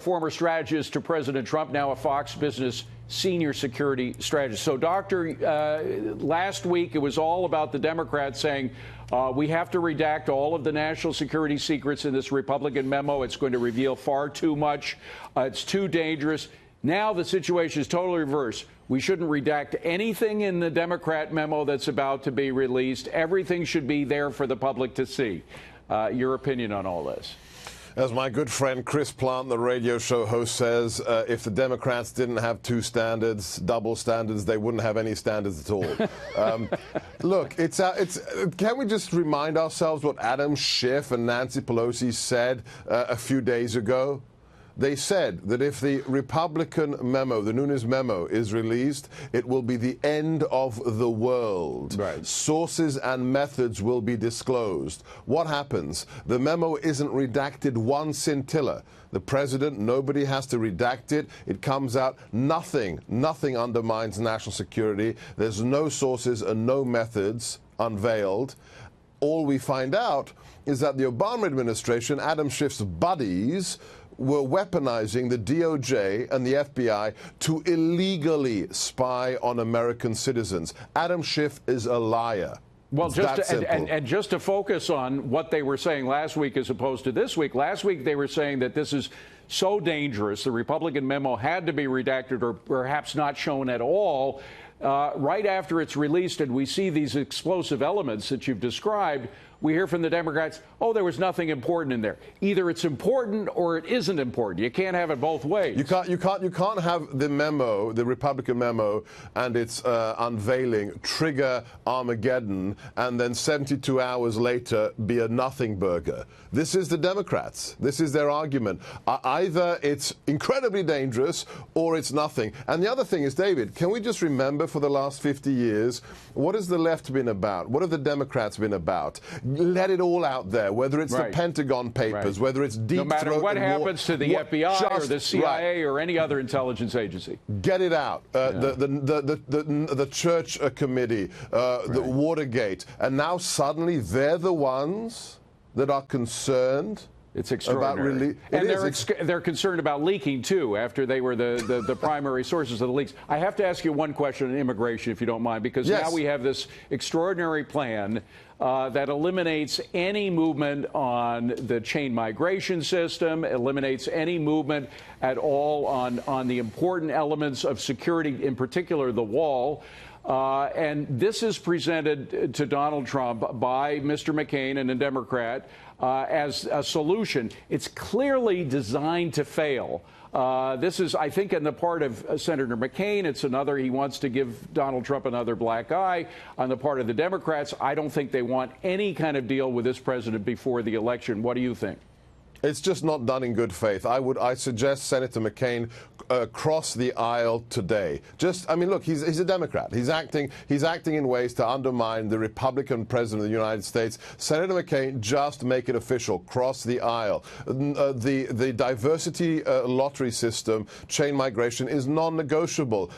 former strategist to President Trump, now a Fox Business senior security strategist. So, Doctor, last week it was all about the Democrats saying we have to redact all of the national security secrets in this Republican memo. It's going to reveal far too much. It's too dangerous. Now the situation is totally reversed. We shouldn't redact anything in the Democrat memo that's about to be released. Everything should be there for the public to see. Your opinion on all this? As my good friend Chris Plant, the radio show host, says, if the Democrats didn't have two standards, double standards, they wouldn't have any standards at all. Look, can we just remind ourselves what Adam Schiff and Nancy Pelosi said a few days ago? They said that if the Republican memo, the Nunes memo, is released, it will be the end of the world. Right. Sources and methods will be disclosed. What happens? The memo isn't redacted one scintilla. The president, nobody has to redact it. It comes out. Nothing undermines national security. There's no sources and no methods unveiled. All we find out is that the Obama administration, Adam Schiff's buddies, were weaponizing the DOJ and the FBI to illegally spy on American citizens. Adam Schiff is a liar. Well, just to focus on what they were saying last week as opposed to this week. Last week they were saying that this is so dangerous, the Republican memo had to be redacted or perhaps not shown at all. Right after it's released and we see these explosive elements that you've described, we hear from the Democrats, oh, there was nothing important in there. Either it's important or it isn't important. You can't have it both ways. You can't have the memo, the Republican memo, and its unveiling trigger Armageddon, and then 72 hours later be a nothing burger. This is the Democrats. This is their argument. Either it's incredibly dangerous or it's nothing. And the other thing is, David, can we just remember for the last 50 years, what has the left been about? What have the Democrats been about? Let it all out there, whether it's the Pentagon Papers, whether it's deep throat. No matter what happens to the FBI or the CIA or any other intelligence agency. Get it out. The Church Committee, the Watergate. And now suddenly they're the ones that are concerned. It's extraordinary. And they're concerned about leaking, too, after they were the primary sources of the leaks. I have to ask you one question on immigration, if you don't mind, because now we have this extraordinary plan that eliminates any movement on the chain migration system, eliminates any movement at all on the important elements of security, in particular the wall. And this is presented to Donald Trump by Mr. McCain and a Democrat as a solution. It's clearly designed to fail. This is, I think, on the part of Senator McCain. It's another, he wants to give Donald Trump another black eye. On the part of the Democrats, I don't think they want any kind of deal with this president before the election. What do you think? It's just not done in good faith. I suggest Senator McCain cross the aisle today. I mean, look, he's a Democrat. He's acting in ways to undermine the Republican president of the United States. Senator McCain, just make it official. Cross the aisle. The diversity lottery system, chain migration, is non-negotiable.